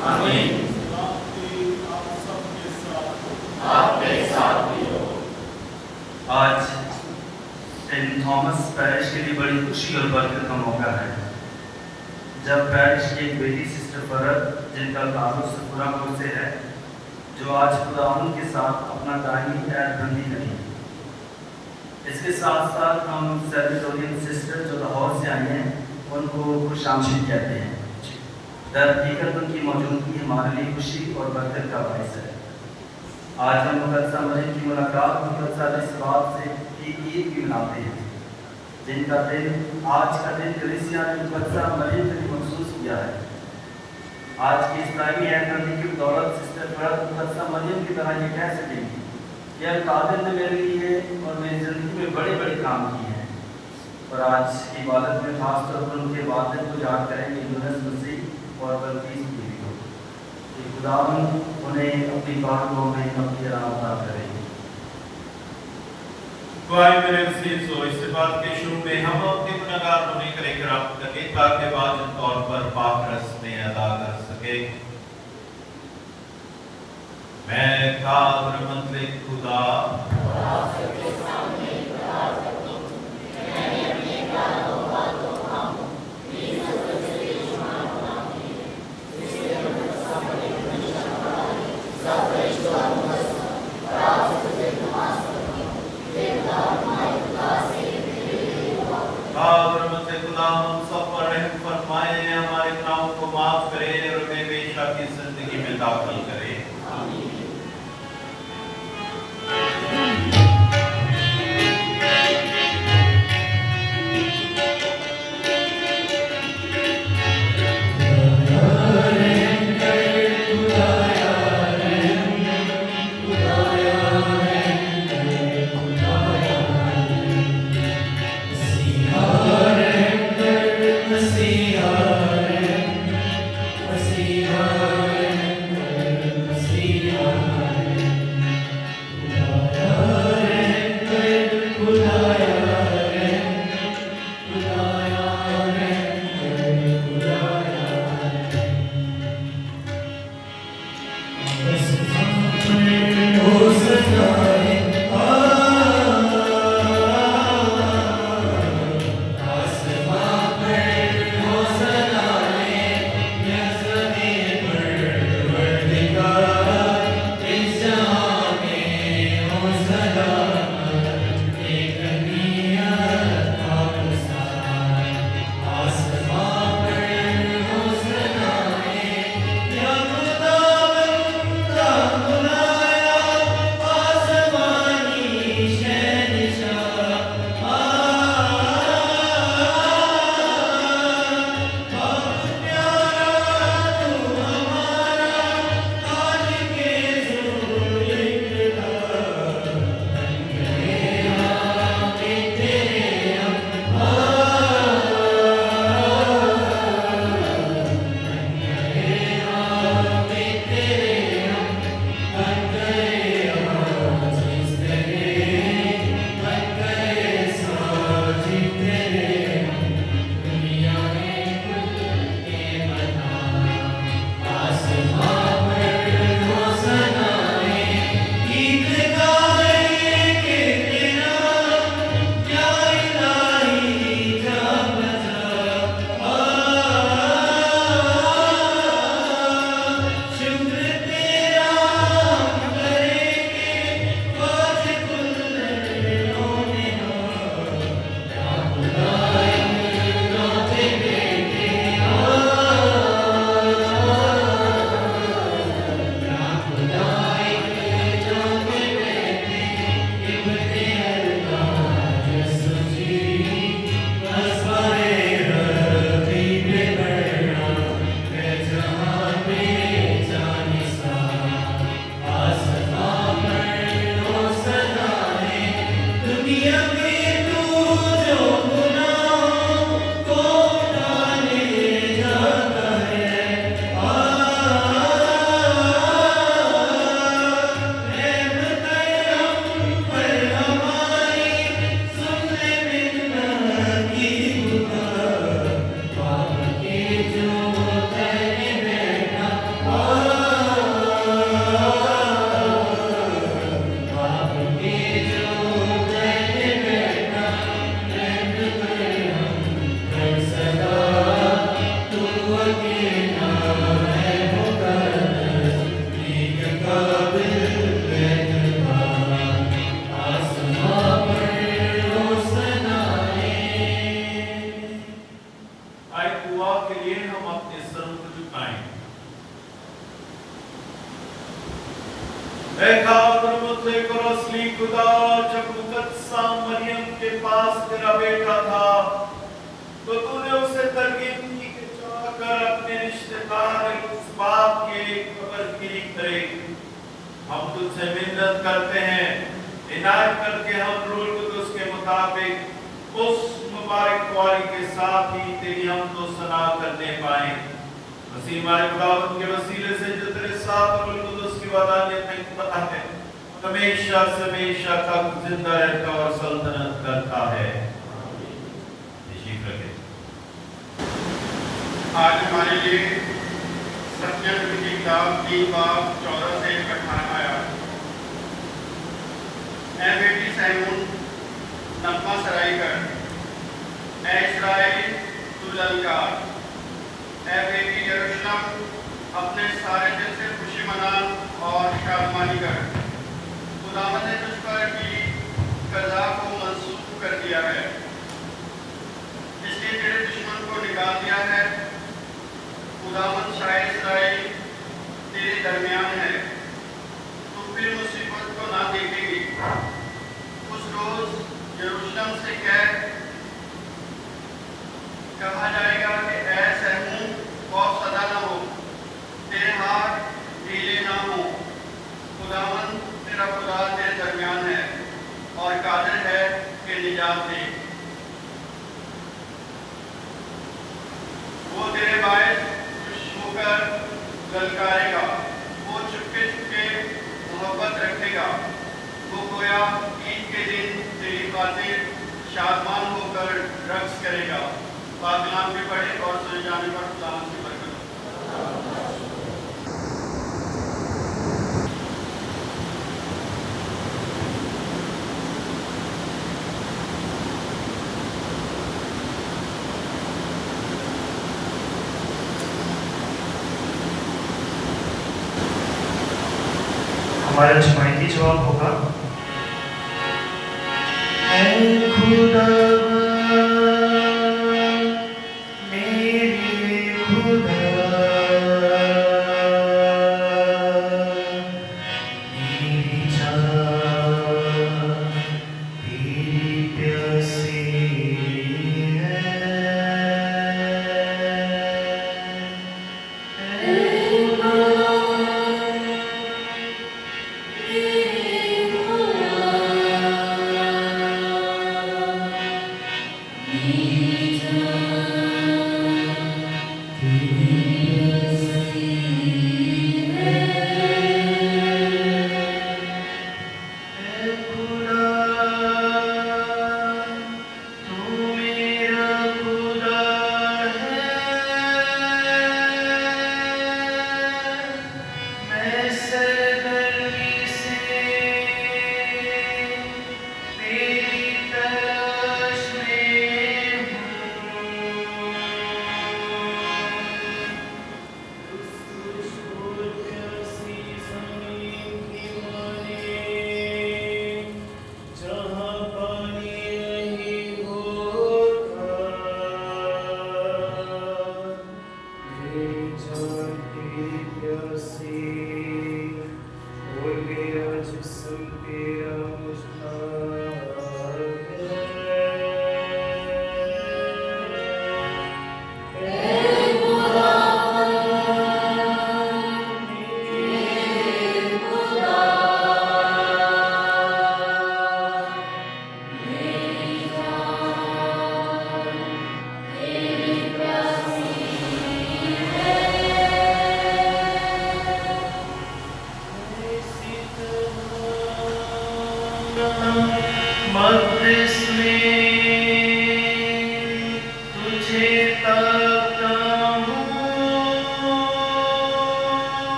आमीन। आपके साथ भी हो। आज सेंट थॉमस पैरिश के लिए बड़ी खुशी और बरकत का मौका है, जब पैरिश की एक बेटी सिस्टर फरत, जिनका ताल्लुक सफुरापुर से है, जो आज खुदावंद के साथ अपना दाहिनी पैर बंदी करें। इसके साथ साथ हम सेल्वेटोरियन सिस्टर जो लाहौर से आई हैं उनको खुशामदीद कहते हैं। दर हकीकत उनकी मौजूदगी हमारे लिए खुशी और बरकत का बायस है। आज हम मुकद्दसा मरियम की मुलाकात मुकद्दसा इस बात से कि ईद भी मनाते हैं, जिनका दिन आज का दिन कलीसिया ने मुकद्दसा मरियम के लिए मखसूस किया है। आज की इस्लामी अहमदी की बदौलत सिस्टर फरत मुकद्दसा मरियम की तरह ये कह सकेंगी, यह कादिर ने मेरे लिए और मेरी ज़िंदगी में बड़े बड़े काम किए हैं। और आज की इबादत में खास तौर पर उनके वालिद को याद करेंगे, यूनुस मसीह और बल्कीस बीवी को, कि खुदावंद उन्हें अपनी बातों में अपनी राह अता करें। तो आइए मेरे अज़ीज़ हो, इस बात के शुरू में हम अपने गुनाहगार होने का इकरार करें ताकि वाजिब तौर पर पाक रस्में अदा कर सके। मैं कादर मतलब खुदा हम सब पर रहम फरमाए, हमारे गुनाहों को माफ करे और हमें हमेशा की जिंदगी में दाखिल करे। खातर मुतले को असली खुदा जब मुकद्दसा मरियम के पास तेरा बेटा था तो तूने उसे तरकीब की कि जाकर अपने रिश्तेदार उस बाप के कब्र की करे। हम तुझसे मिन्नत करते हैं, इनायत करके हम रूह कुदस के मुताबिक उस मुबारक वारी के साथ ही तेरी हम तो सना करने पाए। मसीह हमारे खुदावंद के वसीले से जो तेरे साथ रूह कुदस की वदानियत में पता है, हमेशा से हमेशा तक जिंदा रहता और सल्तनत करता है। आज हमारे लिए सत्यन की किताब 3:14 से 18 आया। ऐ बेटी सैमून नगमा सराई कर, ऐ इस्राएल तू ललकार, ऐ बेटी यरूशलेम अपने सारे दिल से खुशी मना और शादमानी कर। खुदावंद ने तुझ पर की कज़ा को मंसूख कर दिया है, इसलिए तेरे दुश्मन को निकाल दिया है। खुदावंद शाह इस्राएल तेरे दरमियान है, तू फिर मुसीबत को ना देखेगी। उस रोज यरूशलेम से कहा जाएगा कि ऐ सहमून खौफ सदा न हो, तेरे हाथ ढीले ना हो। खुदावंद तेरा खुदा तेरे दरमियान है और कादिर है कि निजात दे। वो तेरे बायस खुश होकर ललकारेगा, वो चुपके चुपके मोहब्बत रखेगा। वो गोया ईद के दिन तेरी खातिर शादमान होकर रक्स करेगा। पाकलाम भी पढ़े और सुने जाने पर खुदावंद की बरकत हो। हमारा जमायती जवाब होगा, ऐ खुदा मेरे खुदा मेरी जान तेरी प्यासी है।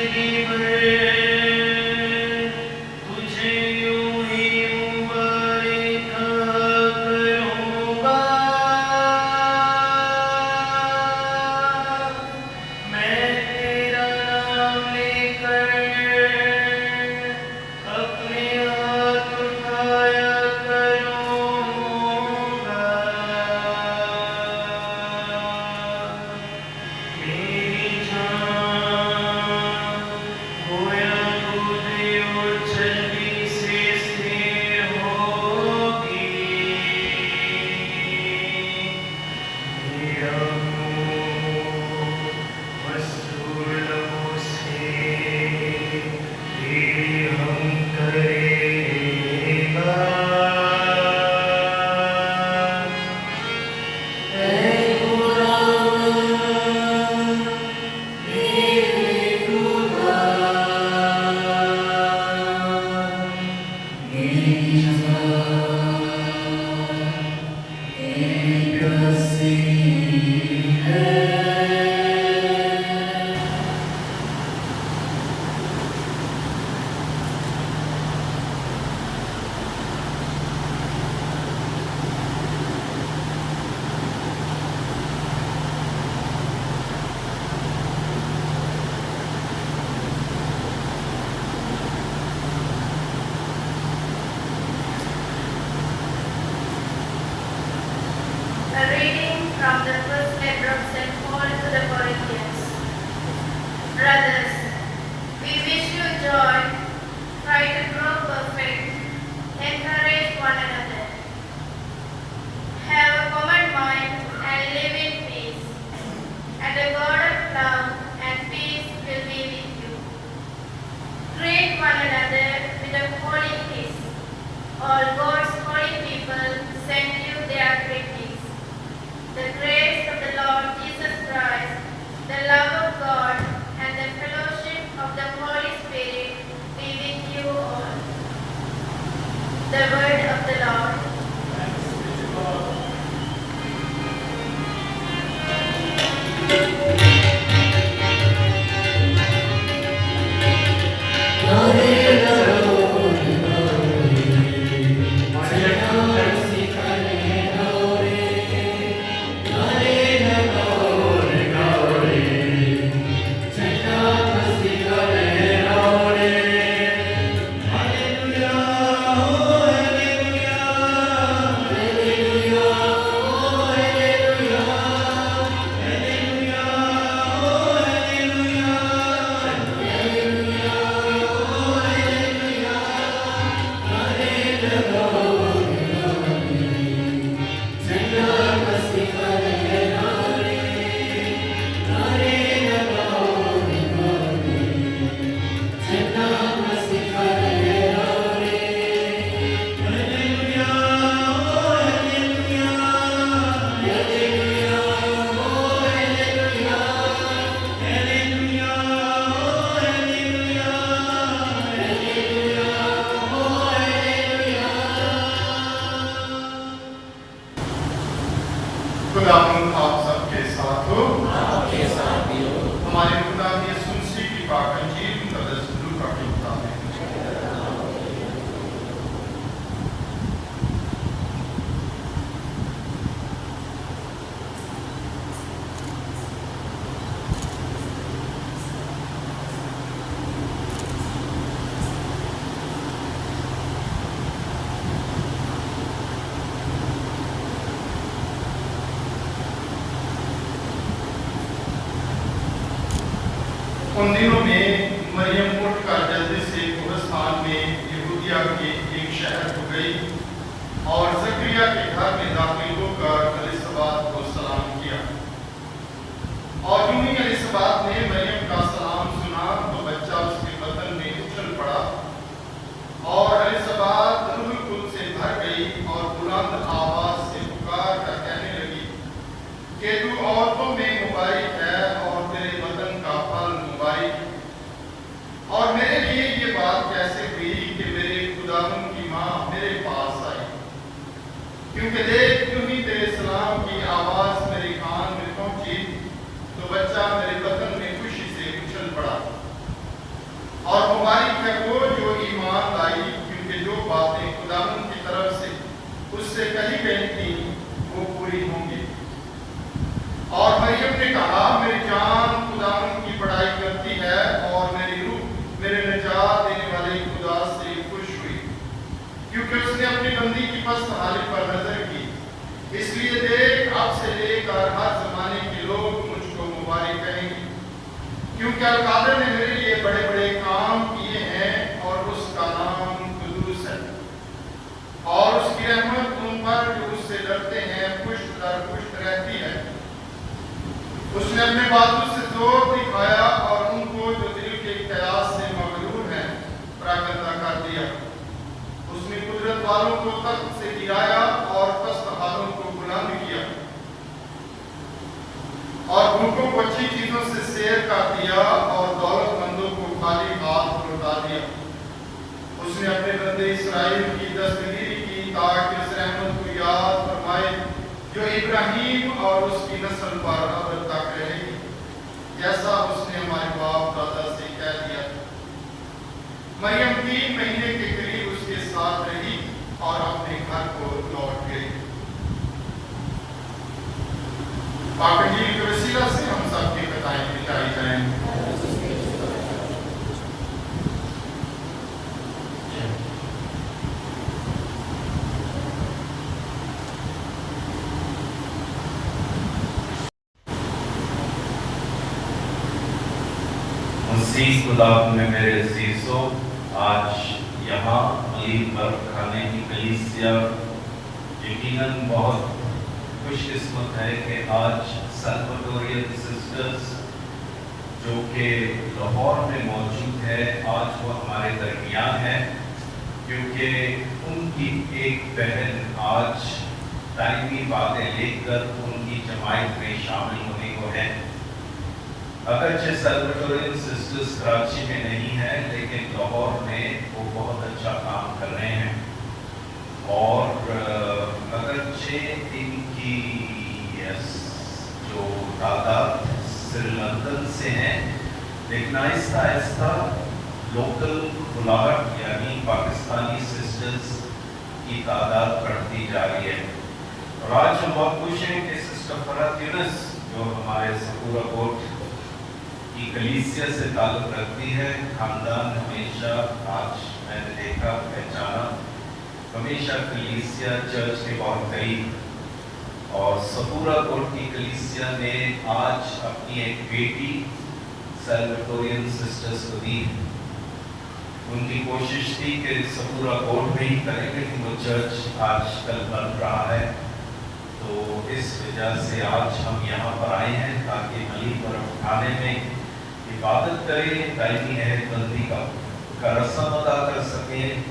जिंदगी भर तुझे यूं ही मुबारक करूंगा। मैं तेरा नाम लेकर अपने हाथ उठाया करूंगा। मेरी जान गोया कूदे और चलनी से स्थिर होगी। मेरा मुंह मस्तूर लबों से तेरी हम करेगा। ऐ खुदा मेरे खुदा, मेरी जान तेरी प्यासी है। A reading from the first letter of St. Paul to the Corinthians. Brothers, we wish you joy, try to grow perfect, encourage one another. Have a common mind and live in peace, and the God of love and peace will be with you. Greet one another with a holy kiss. All God's holy people send you their greetings. The grace of the Lord Jesus Christ, the love of God, and the fellowship of the Holy Spirit be with you all. The word of the Lord. खुदावंद आप सबके साथ हो। हमारे खुदा यीशु मसीह की पाक इंजील मुकद्दस लूका के मुताबिक। उन दिनों में मरियम उठकर जल्दी से कुबरस्तान में यहूदिया के एक शहर को गई और जकरिया के घर में दाखिल होकर एलिसबात को सलाम किया। और यूं ही एलिसबात ने मरियम का सलाम सुना तो बच्चा उसके बदन में उछल पड़ा और एलिसबात रूहुल कुद्स से भर गई और बुलंद आवाज से पुकार कर कहने लगी कि तू औरतों में मुबारक है और तेरे बदन का फल मुबारक। और मेरे लिए ये बात कैसे हुई कि मेरे खुदावंद की माँ मेरे पास جان خداوند کی بڑائی کرتی ہے اور میری روح میرے نجات دینے والے خدا سے خوش ہوئی، کیونکہ اس نے اپنی بندی کی پست حالی پر نظر کی۔ اس لیے دیکھ، اب سے لے کر ہر زمانے کے لوگ مجھ کو مبارک کہیں گے، کیونکہ القادر نے میرے لیے بڑے بڑے کام کیے ہیں اور اس کا نام قدوس ہے، اور اس کی رحمت ان پر جو اس سے ڈرتے ہیں پشت در پشت رہتی ہے۔ اس نے اپنے بازو سے زور دکھایا اور ان کو جو دل کے اختیار سے مغرور ہیں پراگندہ کر دیا۔ اس نے قدرت والوں کو تخت سے گرایا اور پست حالوں کو بلند کیا، اور بھوکوں کو اچھی چیزوں سے سیر کر دیا اور دولت مندوں کو خالی ہاتھ لوٹا دیا۔ اس نے اپنے بندے اسرائیل کی دستگیری کی تاکہ اس رحمت کو یاد فرمائے جو ابراہیم اور اس کی نسل پر ابد تک رہے گی، جیسا اس نے ہمارے باپ دادا سے کہہ دیا۔ مریم 3 مہینے کے قریب اس کے ساتھ رہی اور اپنے گھر کو لوٹ گئی۔ پاک انجیل کے وسیلہ سے ہم سب کی خطائیں مٹائی جائیں۔ مسیح خدا میں میرے عزیزو، آج یہاں علی پر کھانے کی کلیسیا یقیناً بہت خوش قسمت ہے کہ آج سلوڈورین سسٹرز جو کہ لاہور میں موجود ہے، آج وہ ہمارے درمیان ہے، کیونکہ ان کی ایک بہن آج تعلیمی باتیں لے کر ان کی جماعت میں شامل ہونے کو ہے۔ اگرچہ سلوڈورین سسٹرز کراچی میں نہیں ہے، لیکن لاہور میں وہ بہت اچھا کام کر رہے ہیں، اور اگرچہ ان کی جو تعداد سری لندن سے ہیں، لیکن آہستہ آہستہ لوکل بلاٹ یعنی پاکستانی سسٹرز کی تعداد بڑھتی جا رہی ہے۔ اور آج ہم بہت خوش ہیں کہ سسٹر فرحت یونس جو ہمارے سکورہ کوٹ کی کلیسیا سے تعلق رکھتی ہے، خاندان ہمیشہ، آج میں نے دیکھا پہچانا، ہمیشہ کلیسیا چرچ کے بہت قریب، اور سکورہ کوٹ کی کلیسیا نے آج اپنی ایک بیٹی سیلویٹورین سسٹرز کو دی۔ ان کی کوشش تھی کہ سکورہ کوٹ میں ہی کریں، لیکن وہ چرچ آج کل بن رہا ہے، تو اس وجہ سے آج ہم یہاں پر آئے ہیں تاکہ علی پر اٹھانے میں عبادت کریں، دائمی عہد بندی کا رسم ادا کر سکیں،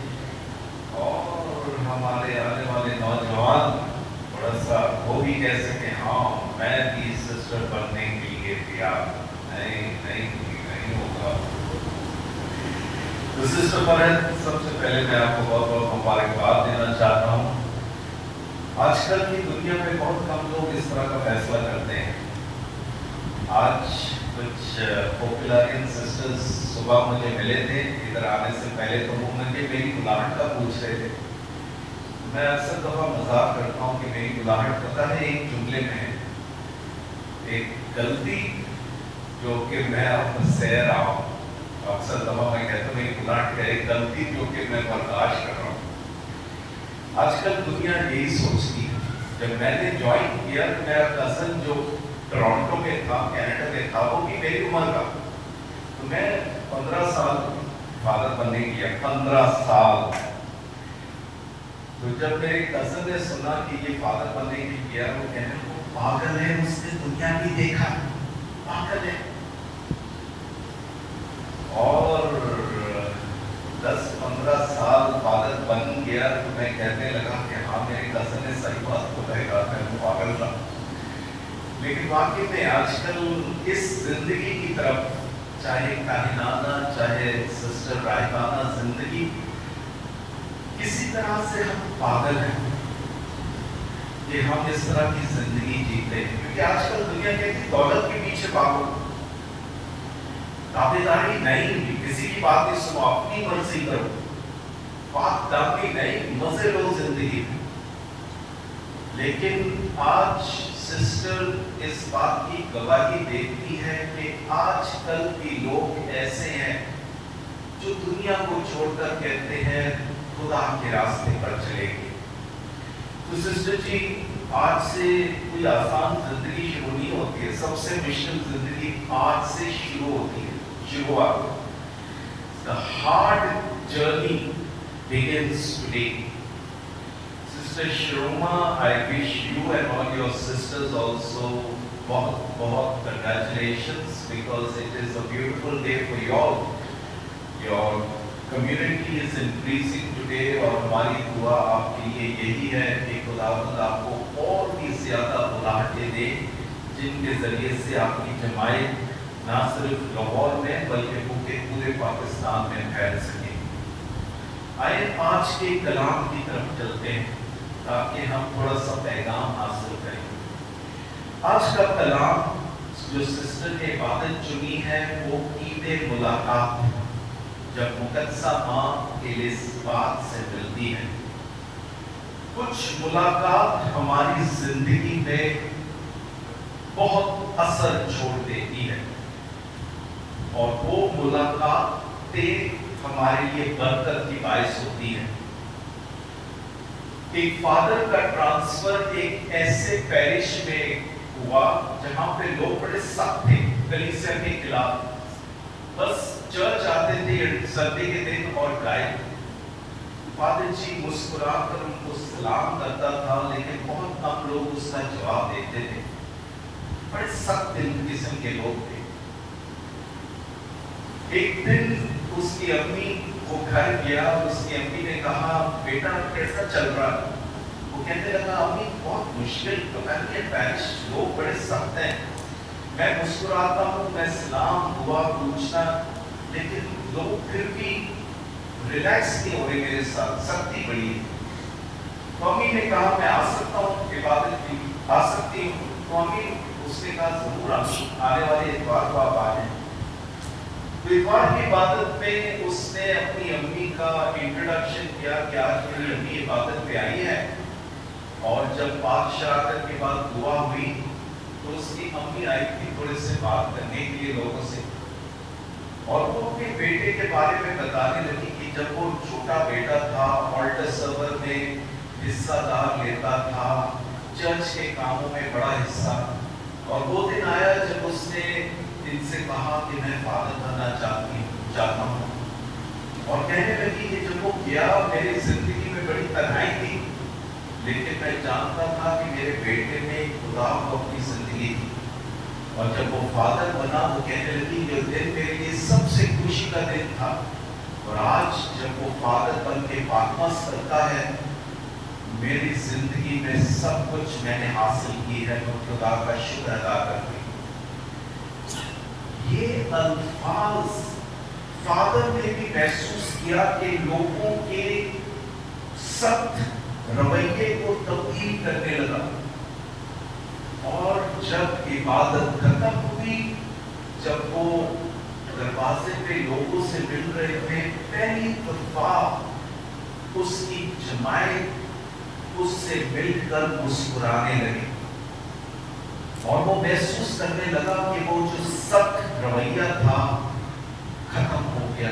اور ہمارے آنے والے نوجوان تھوڑا سا وہ بھی کہہ سکیں ہاں میں بھی سسٹر بننے کے لیے تیار، نہیں ہوگا۔ تو سسٹر فرحت، سب سے پہلے میں آپ کو بہت بہت مبارکباد دینا چاہتا ہوں۔ آج کل کی دنیا میں بہت کم لوگ اس طرح کا فیصلہ کرتے ہیں۔ آج کچھ پاپولرین سسٹرز صبح مجھے ملے تھے، ادھر آنے سے پہلے تو وہ مجھے میری بلاہٹ کا پوچھ رہے تھے۔ میں اکثر دفعہ مذاق کرتا ہوں کہ میری بلاہٹ پتہ ہے ایک جملے میں ہے، ایک غلطی جو کہ میں اب سہ رہا ہوں۔ اکثر دفعہ میں کہتا ہوں میری بلاہٹ کا ایک غلطی جو کہ میں برداشت کر رہا ہوں۔ آج کل دنیا یہی سوچتی ہے۔ جب میں نے جوائن کیا تو میرا کزن جو ٹورانٹو میں تھا، کینیڈا میں تھا، وہ بھی میری عمر کا، تو میں 15 سال فادر بننے کیا، 15 سال۔ تو جب میرے کزن نے سنا کہ یہ فادر بننے کی کیا، وہ کہنے وہ پاگل ہے، اس نے دنیا بھی دیکھا، پاگل ہے۔ اور 10-15 سال فادر بن گیا تو میں کہنے لگا کہ ہاں میرے کزن نے صحیح بات کو کہا، میں وہ پاگل تھا۔ لیکن واقعی میں آج کل اس زندگی کی طرف، چاہے کائنانہ چاہے سسٹر راہبانہ زندگی، کسی طرح سے ہم پاگل ہیں کہ ہم اس طرح کی زندگی جیتے ہیں، کیونکہ آج کل دنیا کہتی دولت کے پیچھے بھاگو، تابعداری نہیں، کسی کی بات نہیں سنو، اپنی مرضی کرو، بات دامنی نہیں، مزے لو زندگی میں۔ لیکن آج सिस्टर इस बात की गवाही देती है कि आज कल भी लोग ऐसे हैं जो दुनिया को छोड़कर कहते हैं खुदा के रास्ते पर चलेंगे। तो सिस्टर जी, आज से कोई आसान जिंदगी शुरू नहीं होती है, सबसे मुश्किल जिंदगी आज से शुरू होती है, शुरुआत। The hard journey begins today. Sister Shroma, I wish you and all your sisters also बहुत congratulations, because it is a beautiful day for you all. Your community is increasing today और हमारी दुआ आपके लिए यही है कि खुदावंद आपको और भी ज़्यादा बुलाहटें दे, जिनके ज़रिए से आपकी जमायत ना सिर्फ लाहौर में बल्कि पूरे पाकिस्तान में फैल सके। आइए आज के कलाम की तरफ चलते हैं ताकि हम थोड़ा सा पैगाम हासिल करें। आज का कलाम जो सिस्टर ने इबादत चुनी है वो ईद मुलाकात, जब मुकद्दसा माँ एलिज़ाबेथ से मिलती है। कुछ मुलाकात हमारी जिंदगी में बहुत असर छोड़ देती है और वो मुलाकातें हमारे लिए बरकत की बाइस होती है। एक फादर का ट्रांसफर एक ऐसे पैरिश में हुआ जहां पे लोग बड़े सख्त थे कलीसिया के खिलाफ, बस चर्च आते थे संडे के दिन और गायब। फादर जी मुस्कुराकर उनको सलाम करता था, लेकिन बहुत कम लोग उसका जवाब देते थे। बड़े सख्त किस्म के लोग थे। एक दिन उसकी अम्मी वो घर गया, उसकी अम्मी ने कहा बेटा कैसा चल रहा है? वो कहने लगा अम्मी बहुत मुश्किल, तो कहते पैरिश लोग बड़े सख्त हैं, मैं मुस्कुराता हूँ, मैं सलाम दुआ पूछना, लेकिन लोग फिर भी रिलैक्स नहीं हो रहे मेरे साथ, सख्ती बड़ी है। तो अम्मी ने कहा मैं आ सकता हूँ इबादत की, आ सकती हूँ? तो अम्मी उसने कहा जरूर आने वाले इतवार को आप आ जाएं। तो इतवार की इबादत में उसने अपनी अम्मी का इंट्रोडक्शन किया कि आज मेरी अम्मी इबादत पे आई है, और जब बादशाह आकर के बाद दुआ हुई तो उसकी अम्मी आई थी थोड़े से बात करने के लिए लोगों से, और वो अपने बेटे के बारे में बताने लगी कि जब वो छोटा बेटा था ऑल्टर सर्वर में हिस्सादार लेता था, चर्च के कामों में बड़ा हिस्सा, और वो दिन आया जब उसने इनसे कहा कि मैं फादर बनना चाहता हूँ, और कहने लगी कि जब वो गया मेरी जिंदगी में बड़ी तन्हाई थी, लेकिन मैं जानता था कि मेरे बेटे ने खुदा को अपनी जिंदगी दी, और जब वो फादर बना वो कहने लगी ये दिन मेरे लिए सबसे खुशी का दिन था, और आज जब वो फादर बन के पाकमस करता है, मेरी जिंदगी में सब कुछ मैंने हासिल की है, तो खुदा का शुक्र अदा करती। ये अल्फाज फादर ने भी महसूस किया कि लोगों के सख्त रवैये को तब्दील करने लगा, और जब इबादत खत्म हुई, जब वो दरवाजे पे लोगों से मिल रहे थे, पहली दफा उसकी जमायत उससे मिलकर मुस्कुराने लगी, और वो महसूस करने लगा कि वो जो सख्त रवैया था खत्म हो गया।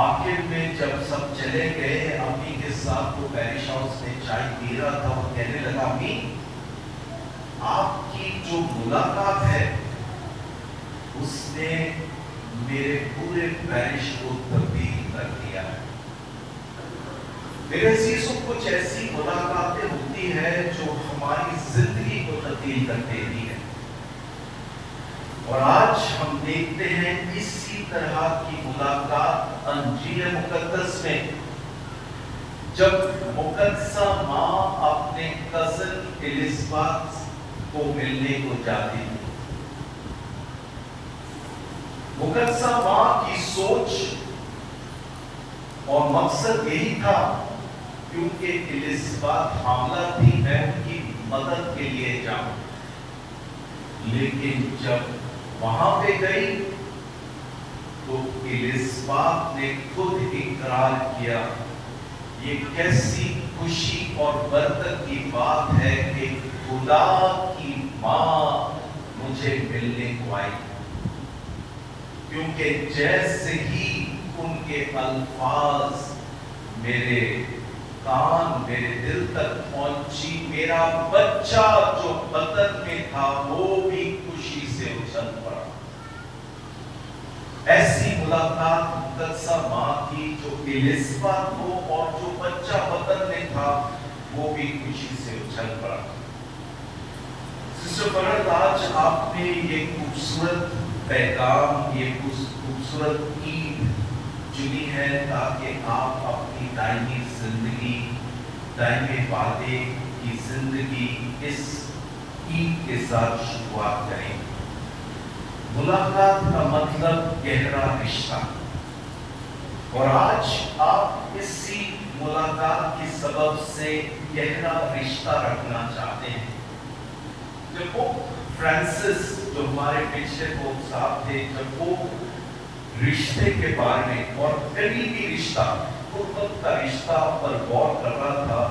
आखिर में जब सब चले गए, अम्मी के साथ वो पैरिश हाउस में चाय पी रहा था, वो कहने लगा अम्मी आपकी जो मुलाकात है उसने मेरे पूरे पैरिश को तब्दील कर दिया है। मेरे अजीजों, कुछ ऐसी मुलाकातें होती है जो हमारी जिंदगी को तब्दील कर देती है, और आज हम देखते हैं इसी तरह की मुलाकात अंजीर मुकद्दस में, जब मुकद्दसा माँ अपने कजन एलिज़ाबेथ को मिलने को जाती थी। मुकद्दसा माँ की सोच और मकसद यही था, क्योंकि एलिज़ाबेथ हामला थी, मैं उनकी मदद के लिए जाऊं, लेकिन जब वहां पे गई तो एलिज़ाबेथ ने खुद इकरार किया, ये कैसी खुशी और बरकत की बात है कि खुदा की माँ मुझे मिलने को आई, क्योंकि जैसे ही उनके अल्फाज मेरे कान, मेरे दिल तक पहुंची, मेरा बच्चा जो बदन में था वो भी खुशी से उछल पड़ा। ऐसी मुलाकात मुकद्दसा माँ की जो एलिज़ाबेथ को और जो बच्चा बदन में था वो भी खुशी से उछल पड़ा। सिस्टर फरहत, आज आपने ये खूबसूरत पैगाम, ये खूबसूरत ईद चुनी है ताकि आप अपनी दायमी जिंदगी, दायमे वादे की जिंदगी इस ईद के साथ शुरुआत करें। मुलाकात का मतलब गहरा रिश्ता, और आज आप इसी मुलाकात के सबब से गहरा रिश्ता रखना चाहते हैं। जब वो फ्रांसिस, जो हमारे पिछले पोप साहब थे, जब वो रिश्ते के बारे में और करीबी रिश्ता, कुर्बत का रिश्ता पर गौर कर रहा था,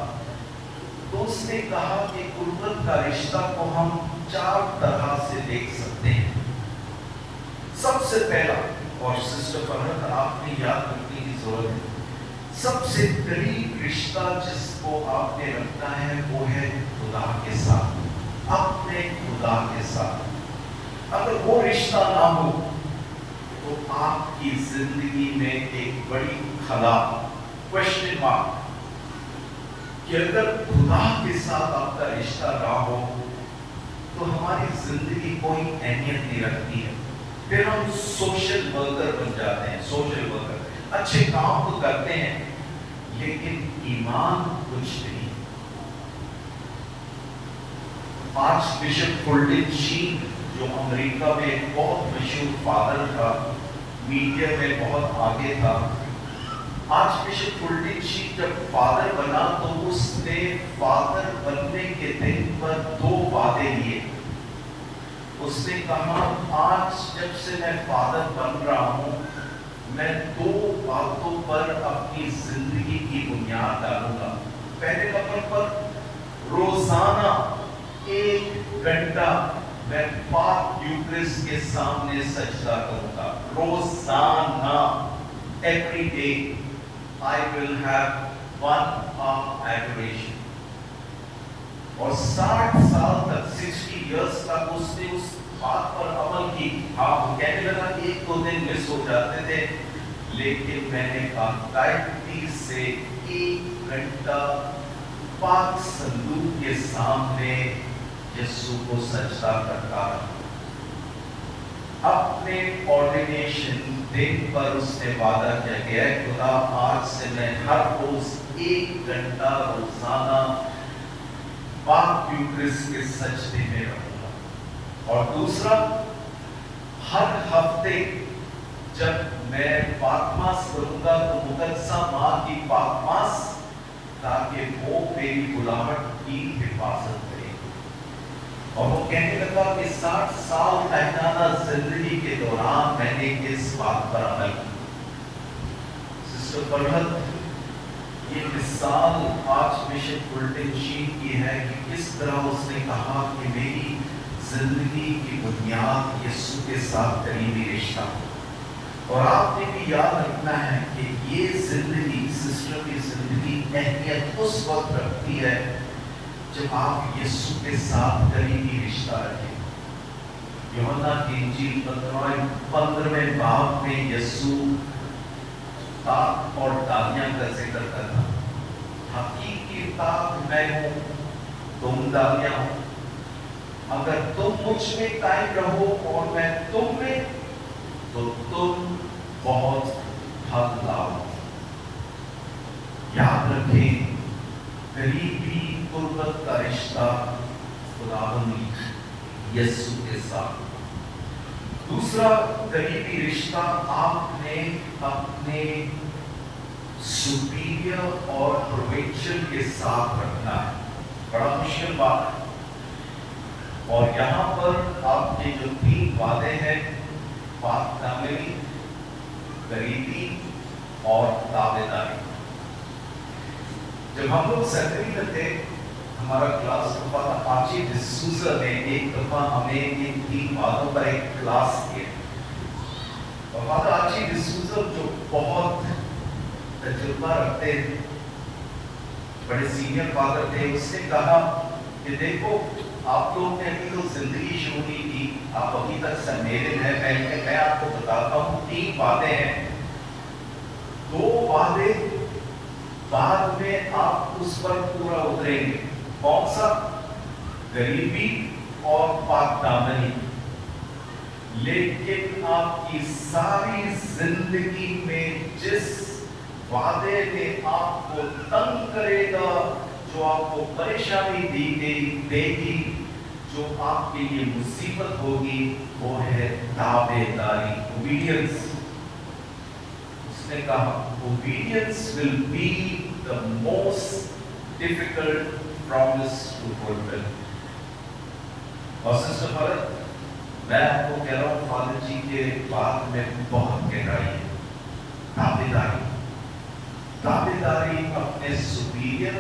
तो उसने कहा कि कुर्बत का रिश्ता को हम 4 तरह से देख सकते हैं। सबसे पहला, और सिस्टर फरहत आपने याद रखने की जरूरत है, सबसे करीब रिश्ता जिसको आपने रखना है वो है खुदा के साथ, अपने खुदा के साथ। अगर वो रिश्ता ना हो तो आपकी जिंदगी में एक बड़ी खला, क्वेश्चन मार्क, कि अगर खुदा के साथ आपका रिश्ता ना हो तो हमारी जिंदगी कोई अहमियत नहीं रखती है। फिर हम सोशल वर्कर बन जाते हैं। सोशल वर्कर अच्छे काम तो करते हैं लेकिन ईमान कुछ नहीं। आर्चबिशप फुलटन शीन, जो अमेरिका में एक बहुत मशहूर फादर था, मीडिया में बहुत आगे था, आर्चबिशप फुलटन शीन जब फादर बना तो उसने फादर बनने के दिन पर 2 वादे लिए। उसने कहा, आज जब से मैं फादर बन रहा हूं, मैं 2 बातों पर अपनी जिंदगी की बुनियाद डालूंगा। पहले नंबर पर रोजाना 1 घंटा मैं पाक यूक्रिस्ट के सामने सजदा करूंगा। रोजाना, every day I will have 1 hour adoration। और 60 साल तक, 60 इयर्स तक उसने उस बात पर अमल की। हाँ, वो कहने लगा कि 1-2 दिन मिस हो जाते थे, लेकिन मैंने बाकायदगी से 1 घंटा पाक संदूक के सामने यीशु को सजदा करता रहा। अपने ऑर्डिनेशन दिन पर उसने वादा किया गया, खुदा आज से मैं हर रोज 1 घंटा रोजाना पाक यूक्रिस्ट के सजदे में रहूंगा। और दूसरा, हर हफ्ते जब मैं पाकमास करूंगा तो मुकद्दसा माँ की पाकमास, ताकि वो मेरी बुलाहट की हिफाजत करे। और वो कहने लगा कि 60 साल पहचाना जिंदगी के दौरान मैंने इस बात पर अमल की। सिस्टर फरहत, ये मिसाल आर्चबिशप फुलटन शीन की है कि किस तरह उसने कहा कि मेरी जिंदगी की बुनियाद यीशु के साथ करीबी रिश्ता। और आपने भी याद रखना है कि ये जिंदगी, सिस्टर की जिंदगी अहमियत उस वक्त रखती है जब आप यीशु के साथ करीबी रिश्ता रखें। यूहन्ना की इंजील 15वें बाब में यीशु ताक और डालियां का जिक्र करता, हकीकी ताक मैं हूं, तुम डालियां हो। अगर तुम मुझ में कायम रहो और मैं तुम में, तो तुम बहुत फल लाओ। याद रखें, करीबी कुर्बत का रिश्ता खुदावंद यीशु के साथ। दूसरा करीबी रिश्ता आपने अपने सुपीरियर और प्रोविंशियल के साथ रखना है। बड़ा मुश्किल बात है। और यहाँ पर आपके जो 3 वादे हैं, पाक-दामनी, करीबी और ताबेदारी। जब हम लोग 7वीं में थे, हमारा क्लास का आची डिसूजा ने एक दफा हमें इन 3 बातों पर एक क्लास दिया। और फादर आची डिसूजा जो बहुत तजुर्बा रखते, बड़े सीनियर फादर थे, उसने कहा कि देखो आप लोग ने अभी तो जिंदगी शुरू नहीं की, आप अभी तक सम्मेलन है, मैं आपको बताता हूँ 3 बातें हैं। 2 वादे बाद में आप उस पर पूरा उतरेंगे। कौन सा? गरीबी और पाकदामनी। लेकिन आपकी सारी जिंदगी में जिस वादे ने आपको तंग करेगा, जो आपको परेशानी देगी, जो आपके लिए मुसीबत होगी, वो है ताबेदारी, ओबीडियंस। उसने कहा obedience will be the most difficult promise to fulfill। और सिस्टर भरत, मैं आपको कह रहा हूँ फादर जी के बात में बहुत गहराई है। ताबेदारी, ताबेदारी अपने सुपीरियर,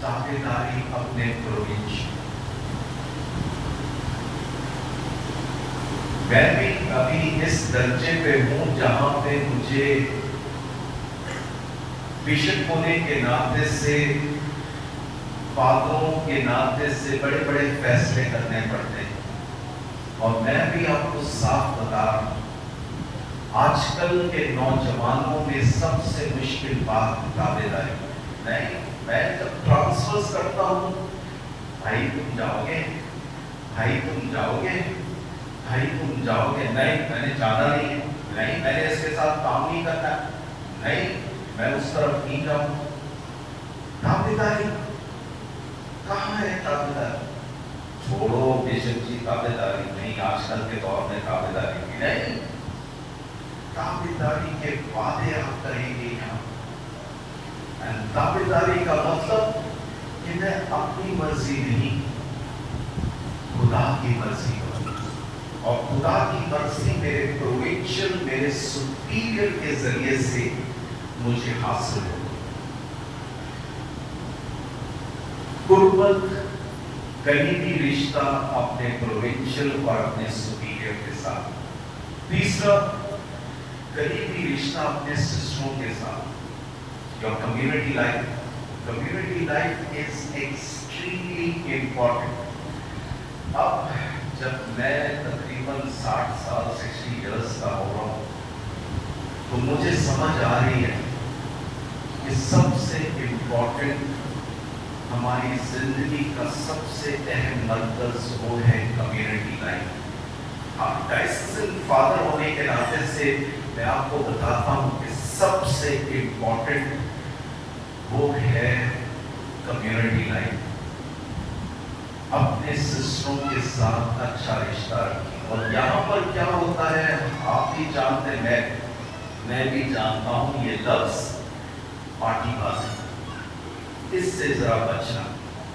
ताबेदारी अपने प्रोविंशियल। मैं भी अभी इस दर्जे पे हूँ जहां पे मुझे बिशप होने के नाते से, फादरों के नाते से बड़े बड़े फैसले करने पड़ते हैं। और मैं भी आपको साफ बता रहा हूँ, आजकल के नौजवानों में सबसे मुश्किल बात ताबेदारी नहीं। मैं जब ट्रांसफर्स करता हूँ, भाई तुम जाओगे, भाई तुम जाओगे, भाई तुम जाओगे, नहीं मैंने जाना नहीं है, नहीं मैंने इसके साथ काम नहीं करना, नहीं मैं उस तरफ नहीं जाऊँ। ताबेदारी कहाँ है? ताबेदारी छोड़ो बिशप जी, ताबेदारी नहीं, आजकल के दौर में ताबेदारी नहीं। ताबेदारी के वादे आप करेंगे यहाँ। ताबेदारी का मतलब कि मैं अपनी मर्जी नहीं, खुदा की मर्जी करूँ, और खुदा की मर्जी मेरे प्रोविंशियल, मेरे सुपीरियर के जरिए से मुझे हासिल हो। कुर्बत, करीबी रिश्ता अपने प्रोविंशियल और अपने सुपीरियर के साथ। तीसरा, करीबी रिश्ता अपने सिस्टरों के साथ। Your community life. Community life is extremely important. अब जब मैं तकरीबन 60 साल 60 इयर्स का हो रहा हूँ, तो मुझे समझ आ रही है कि सबसे इम्पोर्टेंट, हमारी जिंदगी का सबसे अहम मरकज वो है कम्युनिटी लाइफ। आप डायसीजन फादर होने के नाते से मैं आपको बताता हूँ कि सबसे इम्पोर्टेंट वो है कम्युनिटी लाइफ। अपने सिस्टरों के साथ अच्छा रिश्ता रखिए। और यहाँ पर क्या होता है आप भी जानते, मैं भी जानता हूँ, ये लफ्ज पार्टीबाजी, इससे जरा बचना।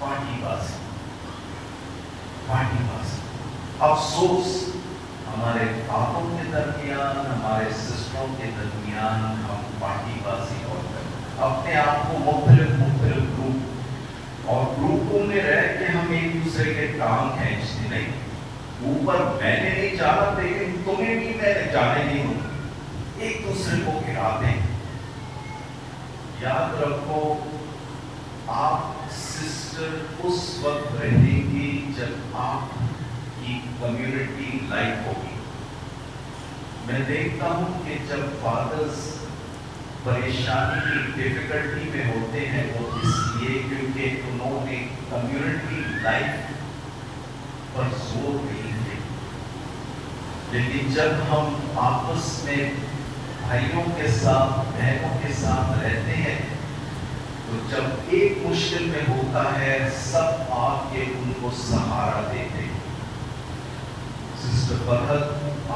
पार्टीबाजी, पार्टीबाजी। अफसोस हमारे बापों के दरमियान, हमारे सिस्टरों के दरमियान हम पार्टीबाजी और अपने आप को मुख्तलिफ ग्रुप और ग्रुपों में रह के हम एक दूसरे के काम खींचते नहीं। ऊपर मैंने नहीं जाना, लेकिन तुम्हें भी मैंने जाने नहीं दूँ, एक दूसरे को गिराते हैं। याद रखो, आप सिस्टर उस वक्त रहेंगी जब आपकी कम्युनिटी लाइफ होगी। मैं देखता हूँ कि जब फादर्स परेशानी की डिफिकल्टी में होते हैं, वो इसलिए क्योंकि उन्होंने कम्युनिटी लाइफ पर जोर नहीं दिया। लेकिन जब हम आपस में भाइयों के साथ, बहनों के साथ रहते हैं, तो जब एक मुश्किल में होता है, सब आके उनको सहारा देते हैं। सिस्टर फरहत,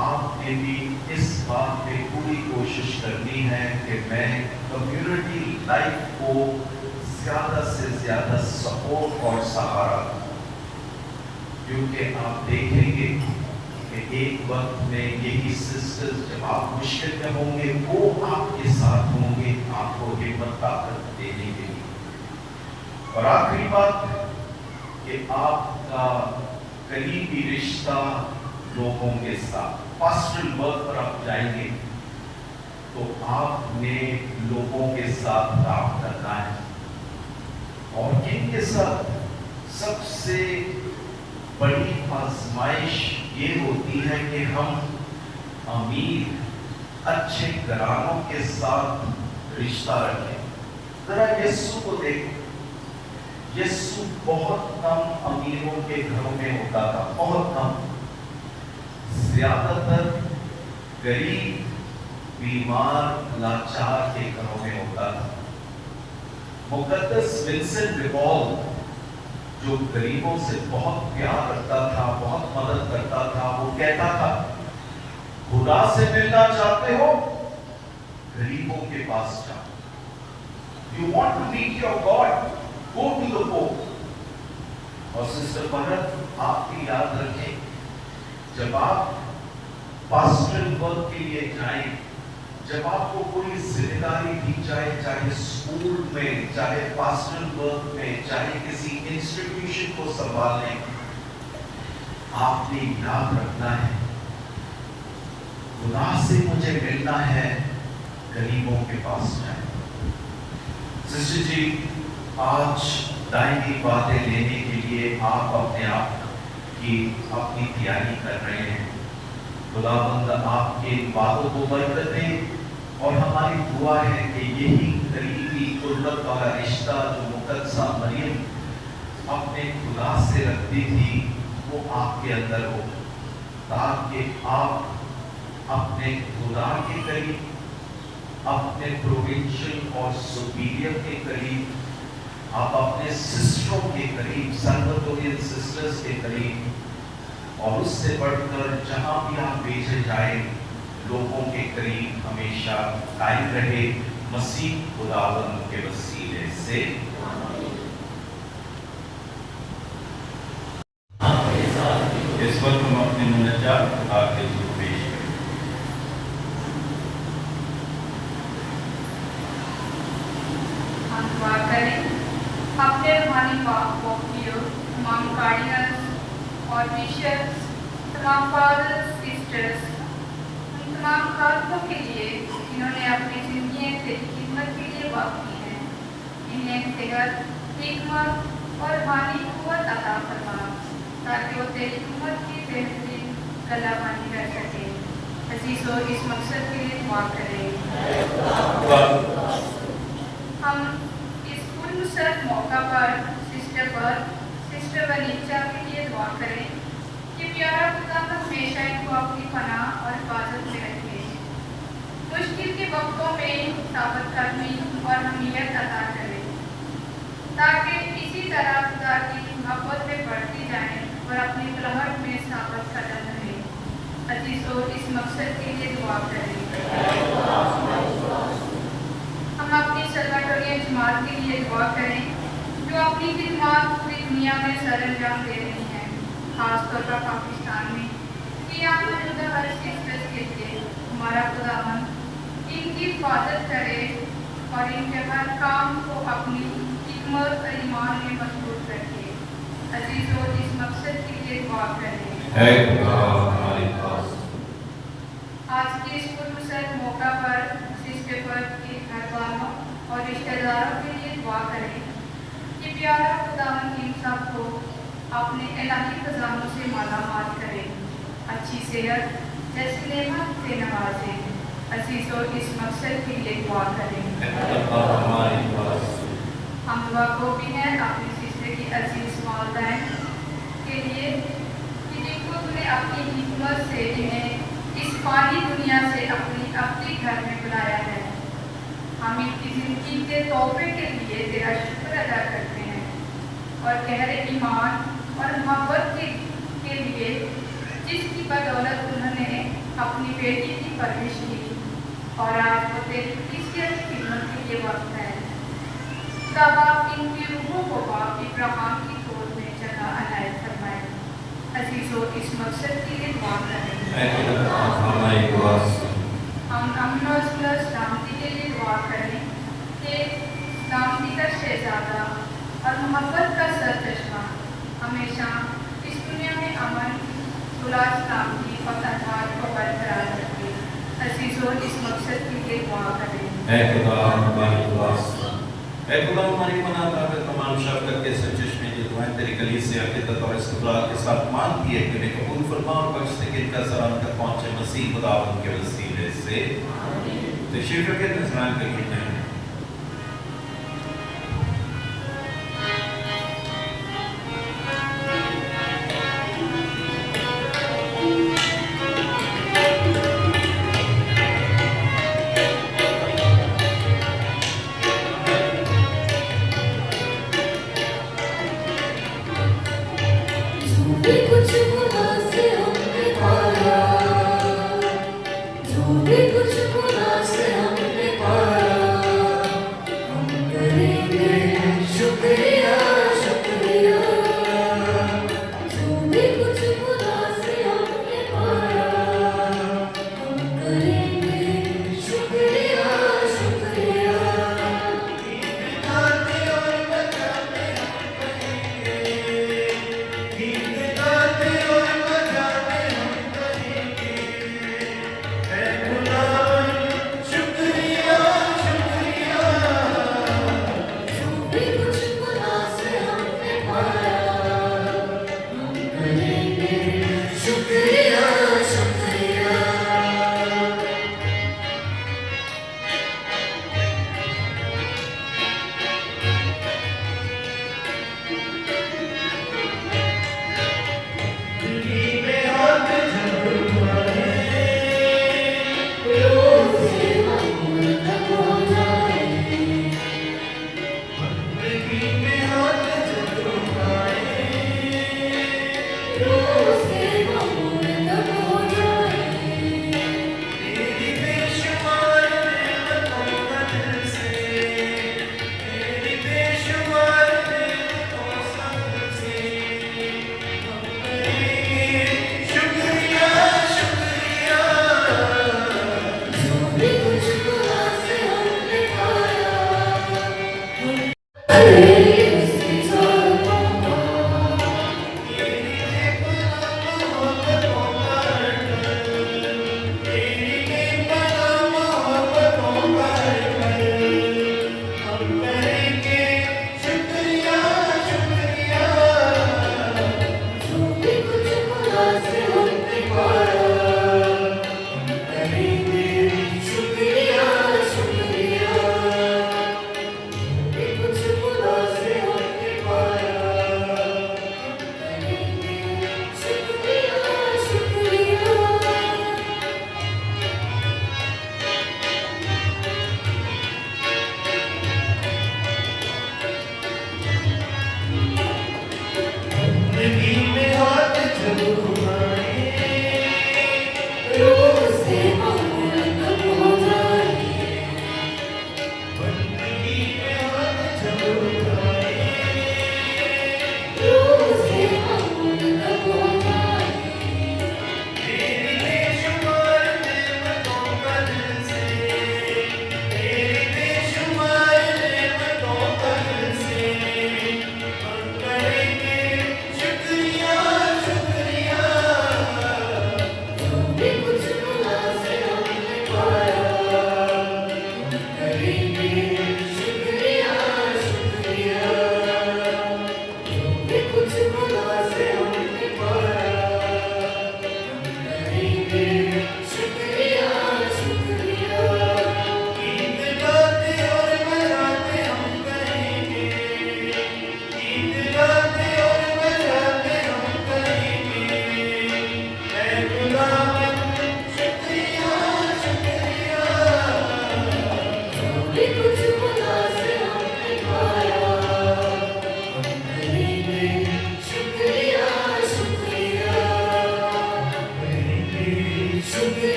आपने भी इस बात पे पूरी कोशिश करनी है कि मैं कम्युनिटी लाइफ को ज्यादा से ज्यादा सपोर्ट और सहारा, क्योंकि आप देखेंगे कि एक वक्त में यही सिस्टर्स जब आप मुश्किल में होंगे, वो आपके साथ होंगे, आपको हिम्मत ताकत देने के लिए। اور آخری بات کہ آپ کا قریبی رشتہ لوگوں کے ساتھ پاسٹرل ورک پر آپ جائیں گے تو آپ نے لوگوں کے ساتھ کام کرنا ہے، اور کن کے ساتھ؟ سب سے بڑی آزمائش یہ ہوتی ہے کہ ہم امیر اچھے گھرانوں کے ساتھ رشتہ رکھیں۔ ذرا یسوع کو دیکھو، یسوع بہت کم امیروں کے گھروں میں ہوتا تھا، بہت کم، زیادہ تر غریب، بیمار، لاچار کے گھروں میں ہوتا تھا۔ مقدس ونسنٹ ڈی پال جو غریبوں سے بہت پیار کرتا تھا، بہت مدد کرتا تھا، وہ کہتا تھا خدا سے ملنا چاہتے ہو غریبوں کے پاس جاؤ۔ You want to meet your God? Go to the poor. اور سسٹر بھرت آپ بھی یاد رکھیں، جب آپ پاسٹرل ورک کے لیے جائیں، جب آپ کو کوئی ذمہ داری دی جائے، چاہے اسکول میں، چاہے پاسٹرل ورک میں، چاہے کسی انسٹیٹیوشن کو سنبھالنے، آپ نے یاد رکھنا ہے خدا سے مجھے ملنا ہے، غریبوں کے پاس جائیں۔ سسٹر جی، آج دائمی باتیں لینے کے لیے آپ اپنے آپ کی اپنی تیاری کر رہے ہیں۔ خداوند آپ کے ان باتوں کو برکت دے، اور ہماری دعا ہے کہ یہی قریبی قربت والا رشتہ جو مقدسہ مریم اپنے خدا سے رکھتی تھی وہ آپ کے اندر ہو، تاکہ آپ اپنے خدا کے قریب، اپنے پروونشل اور سپیریئر کے قریب، آپ اپنے سسٹروں کے قریب، سربتورین سسٹرز کے قریب، اور اس سے بڑھ کر جہاں بھی آپ بھیجے جائیں لوگوں کے قریب ہمیشہ قائم رہے، مسیح خداوند کے وسیلے سے۔ اس وقت ہم اپنے مناجات خدا کے حضور پیش کریں۔ ہم دعا کریں اپنے روحانی باپ وکیلوں، تمام گارڈینرز اور بیشپس، تمام فادرز، سسٹرز، ان تمام خاتموں کے لیے جنہوں نے اپنی زندگیاں تیری خدمت کے لیے وقف کی ہیں، انہیں صحت، حکمت اور روحانی قوت عطا فرما تاکہ وہ تیری امت کی بہترین کلامانی کر سکے۔ عزیزو، اس مقصد کے لیے دعا کریں۔ ہم اس پرمسرت موقع پر سسٹر ونیچا کے لیے دعا کریں کہ پیارا خداوند ہمیشہ ان کو اپنی پناہ اور حفاظت میں رکھے، مشکل کے وقتوں میں ثابت قدمی اور حمیت عطا کرے، تاکہ اسی طرح خدا کی محبت میں بڑھتی جائیں اور اپنی بلہٹ میں ثابت قدم رہے۔ عزیزو، اس مقصد کے لیے دعا کریں۔ ہم اپنی سلواٹورین جماعت کے لیے دعا کریں جو اپنی خدمات پوری دنیا میں سر انجام دے رہی ہیں، خاص طور پر پاکستان میں، کہ یہاں موجودہ ہر سسٹرز کے لیے ہمارا خداوند ان کی حفاظت کرے اور ان کے ہر کام کو اپنی حکمت اور ایمان میں مضبوط رکھے۔ عزیزو، اس مقصد کے لیے دعا کریں۔ آج کے اس پرمسرت موقع پر سسٹر پر کے گھر والوں اور رشتہ داروں کے لیے دعا کریں کہ پیارا خداوند ان سب کو اپنے الہی خزانوں سے مالا مال کرے، اچھی صحت جیسی نعمت سے نوازے۔ عزیزو، اس مقصد کے لیے دعا کریں۔ ہم دعا کو بھی ہیں اپنی سسٹر کی عزیز والدین کے لیے کہ جن کو تم نے اپنی حکمت سے انہیں اس فانی دنیا سے اپنے گھر میں بلایا ہے۔ ہم ان کی زندگی کے تحفے کے لیے تیرا شکر ادا کرتے ہیں اور گہرے ایمان اور محبت کے لیے جس کی بدولت انہوں نے اپنی بیٹی کی پرورش کی اور آج وہ تیری کلیسیا کی خدمت کے لیے وقت ہے۔ خدا باپ ان کی روحوں کو باپ ابراہیم کی گود میں جگہ عنایت فرمائے۔ عزیزو، اس مقصد کے لیے دعا کریں۔ ہم امن و سلامتی کے لیے دعا کریں کہ سلامتی کا شہزادہ और मोहब्बत का सरचश्मा हमेशा इस दुनिया में अमन, सुलह, शांति और सद्भाव को बरकरार रखे। अज़ीज़ों, इस मकसद के लिए दुआ करें। ऐ खुदा हमारी दुआ सुन। ऐ खुदा हमारी मनाता है तमाम शफ़क़त के सरचश्मे जो दुआएं तेरी कलीसिया के और इस्तक़लाल के साथ मांगती है कि उन्हें कबूल फरमा और बख्श दे कि इनका सलाम तक पहुँचे मसीह खुदावंद के वसीले से। तशरीफ़ रखें, नज़रान के लिए हैं।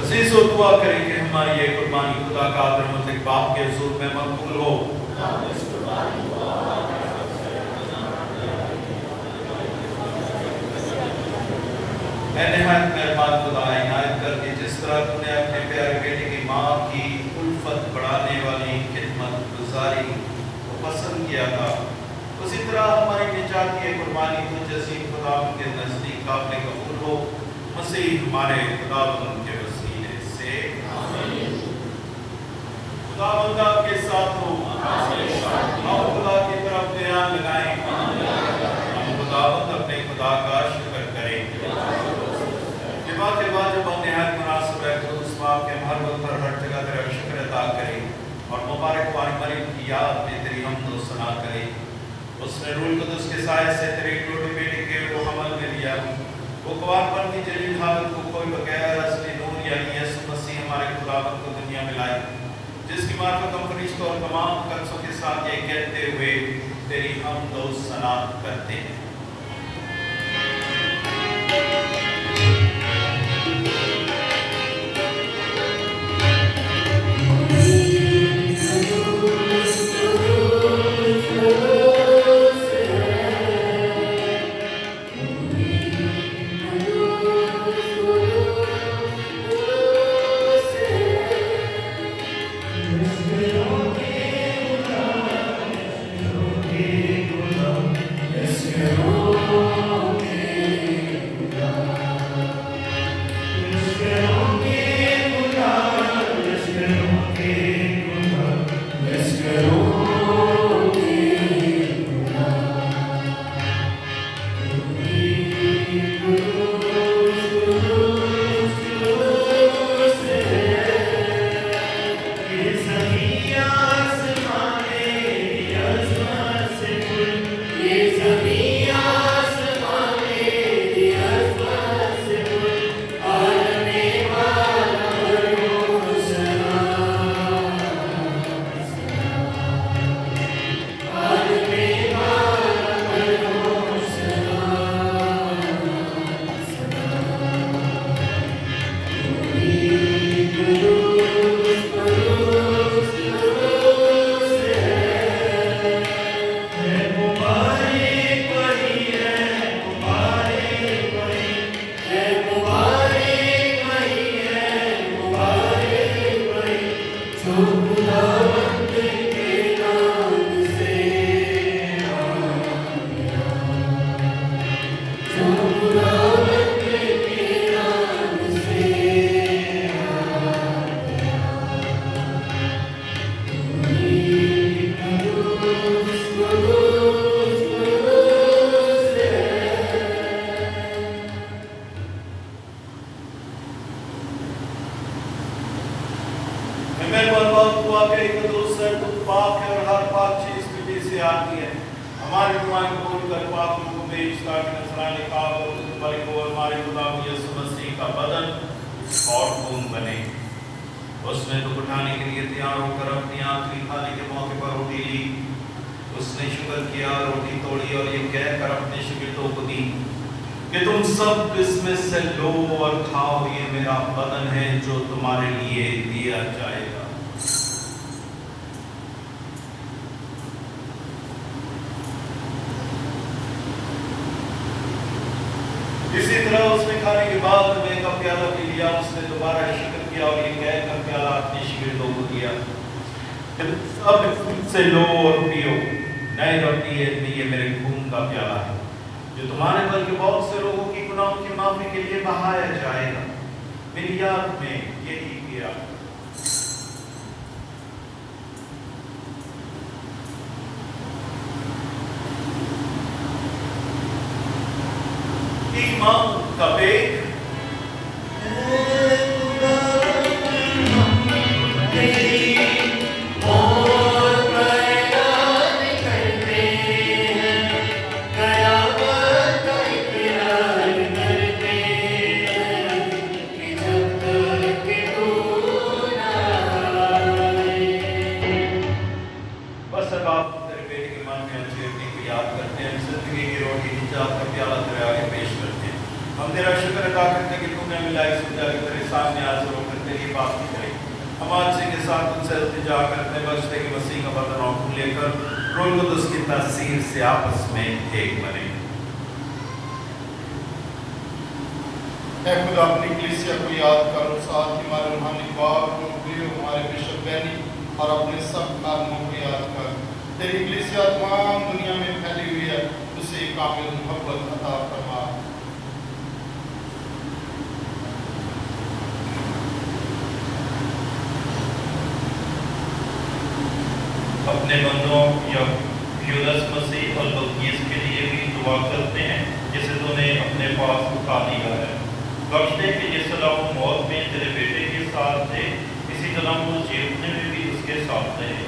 अज़ीज़ों, दुआ करेंगे हमारी ये कुर्बानी खुदा का आदर बाप के हुजूर में मकबूल हो। निहायत मेहरबान खुदा, इनायत कर कि जिस तरह तूने अपने प्यारे बेटे की माँ की उल्फत बढ़ाने वाली खिदमत गुजारी को पसंद किया था, उसी तरह हमारी निजात की कुर्बानी तो जैसी खुदा के नजदीक काबिल कबूल हो। मसीह हमारे खुदा के वसीले से खुदा आपके साथ हो। हम खुदा की तरफ ध्यान लगाएं। हम खुदावंद अपने खुदा का शुक्र करें। के बाद जब हम निहायत मुनासिब है तो उस बाप के हर वक्त पर हर जगह तेरा शुक्र अदा करें और मुबारक पानी मरीम की याद में तेरी हमद व सना करें। उसने रूह कुदस के साए से तेरे इकलौते बेटे के वो अमल में लिया। वो कुआरपन की जलील हालत को कोई बगैर असली नूर यानी यीशु मसीह हमारे खुदावंद को दुनिया में लाए, जिसकी मार्फत हम फरिश्तों और तमाम कदसों के साथ ये कहते हुए तेरी हमद व सना करते हैं। उसने दुख उठाने के लिए तैयार होकर अपनी आखिरी खाने के मौके पर रोटी ली। उसने शुक्र किया, रोटी तोड़ी और ये कहकर अपने शागिर्दों को दी कि तुम सब इसमें से लो और खाओ, ये मेरा बदन है जो तुम्हारे लिए दिया जाएगा। इसी तरह उसने खाने के बाद में का प्याला पी लिया। उसने दोबारा शुक्र किया और ये कहकर प्याला अपने शागिर्दों को दिया, सब से लो और पियो, नई रोटी है, ये मेरे खून का प्याला है जो तुम्हारे बल्कि बहुत से लोगों की गुनाहों की माफी के लिए बहाया जाएगा। मेरी याद में यही किया। ईमान का बेग तेरा शुक्र अदा करते कि तूने मिला इस तेरे सामने हाजिर होकर तेरी बात की करें। हम आज से के साथ उनसे इल्तिजा करते हैं बख्शते कि मसीह का बदन और खून लेकर रूह कुदस की तासीर से आपस में एक बने। ऐ खुदा अपनी कलीसिया को याद कर, साथ ही हमारे रूहानी बाप को, हमारे बिशप बैनी और अपने सब आदमों को याद कर। तेरी कलीसिया तमाम दुनिया में फैली हुई है, उसे कामिल मोहब्बत अता फरमा। अपने बंदों यूनुस मसीह और बल्कीस के लिए भी दुआ करते हैं जिसे तूने अपने पास उठा लिया है। बख्श दे कि जिस तरह वो मौत में तेरे बेटे के साथ थे, इसी तरह वो जीतने में भी उसके साथ रहे।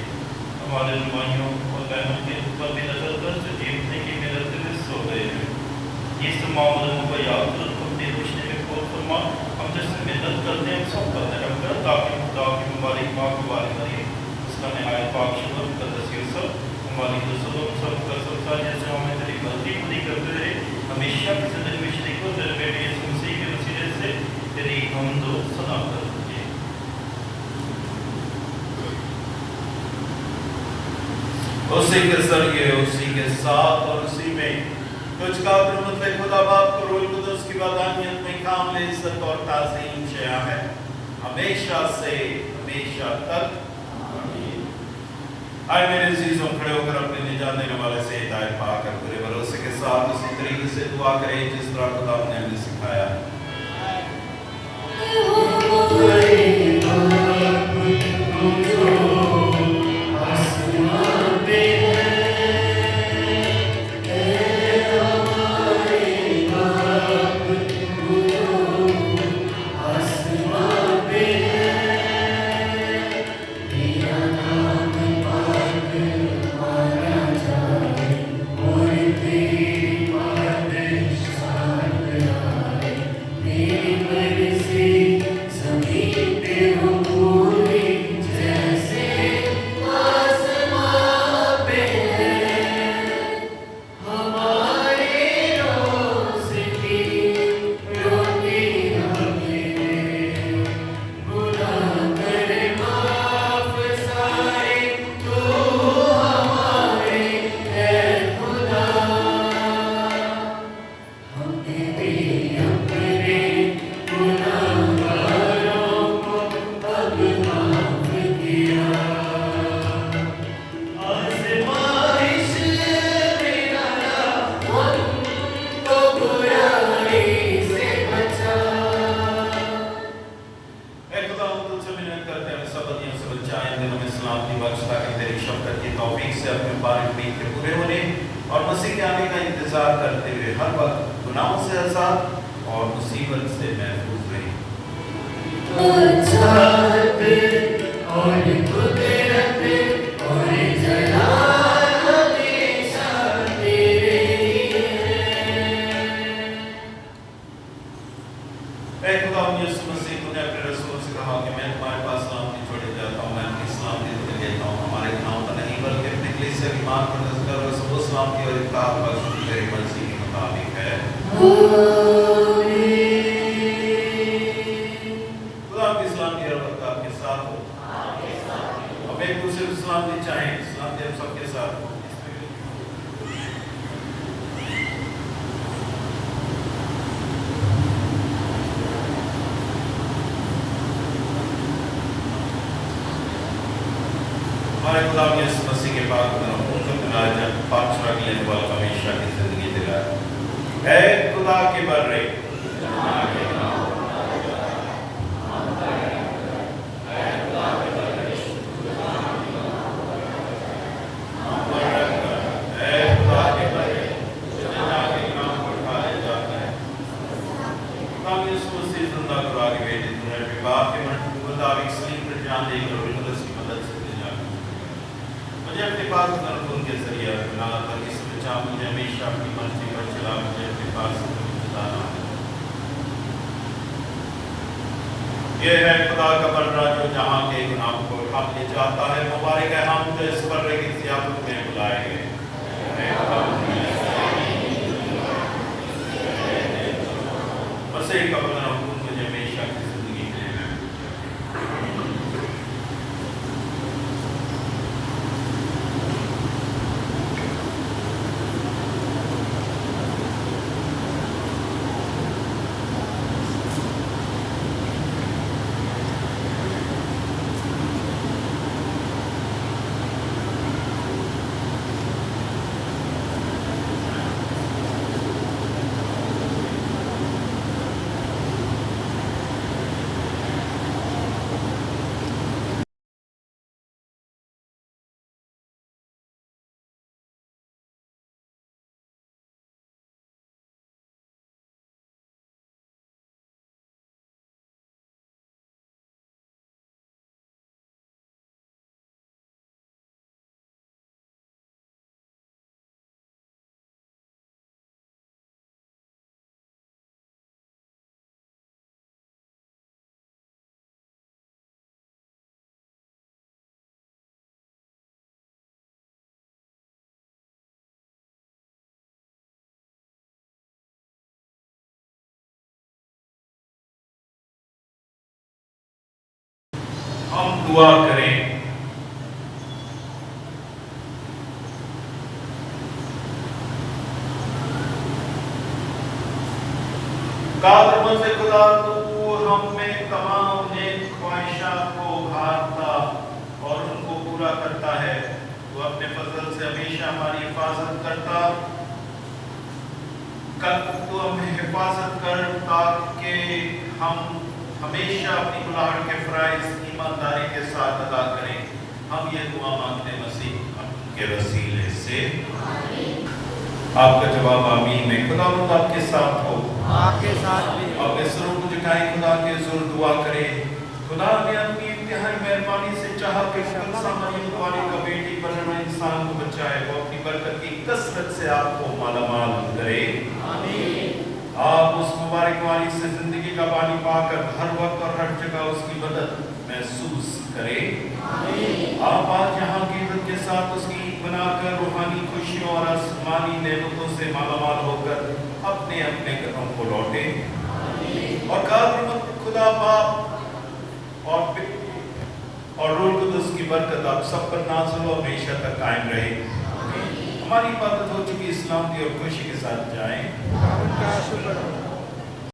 हमारे नुमाइयों और बहनों के ऊपर भी नजर कर जो जीतने की मेहनत में सो गए हैं। इस मामलों को याद कर अपनी रोशनी में खोल फरमा। हम जैसे मेहनत करते हैं सब करते रखकर ताकि खुदा की मुबारक पाक मुबारक करिए उसका नहायत पाक शुभ मुकद्दस यूसुफ हमारी रसूलों सब का सबका जैसे हमें तेरी गलती पूरी करते रहे हमेशा की जिंदगी में शरीक हो तेरे बेटे यीशु मसीह के वसीले से तेरी हमद व सना करते हैं। उसी के जरिए उसी के साथ और उसी में तुझका प्रमुख खुदा बाप को रूह कुदस की वादानियत में कामिल इज्जत और ताज़ीम शया है हमेशा से हमेशा तक। आए मेरे अजीजों खड़े होकर अपने निजात देने वाले से हिदायत पाकर पूरे भरोसे के साथ उसी तरीके से दुआ करें जिस तरह खुदा ने हमें सिखाया। ये है खुदा का बर्रा जो जहाँ के गुनाह को उठा ले जाता है। मुबारक है हम जो इस बर्रे की ज़ियाफत में बुलाए गए। मसीह का बर्रा हुक्म मुझे हमेशा की ज़िंदगी में हम दुआ करें। कादर से खुदा तू हम में तमाम नेक ख्वाहिशात को उभारता और उनको पूरा करता है। तू अपने फजल से हमेशा हमारी हिफाजत करता, तू हमें हिफाजत कर ताकि हम हमेशा अपनी बुलाहट के फराइज ईमानदारी के साथ अदा करें। हम ये दुआ मांगते मसीह के वसीले से। आपका जवाब आमीन में। खुदावंद आपके साथ हो, आपके साथ भी। आप इसरों को झुकाएं, खुदा के जोर दुआ करें। खुदा ने अपनी इंतहाई मेहरबानी से चाहा कि मरियम वाली का बेटी बनना इंसान को बचाए, वो अपनी बरकत की कसरत से आपको मालामाल करे। आमीन। आप उस मुबारक वाली से जिंदगी का पानी पाकर हर वक्त और हर जगह उसकी मदद महसूस करें। आमीन। आप आज यहाँ की इज्जत के साथ उसकी बनाकर रूहानी खुशियों और आसमानी नेमतों से मालामाल होकर अपने अपने घरों को लौटे। और कादर खुदा बाप और रूह कुदस की बरकत आप सब पर नाज़िल और हमेशा तक कायम रहे। हमारी इबादत हो चुकी, इस्लाम की और खुशी के साथ जाएं। उनका शुक्र हो।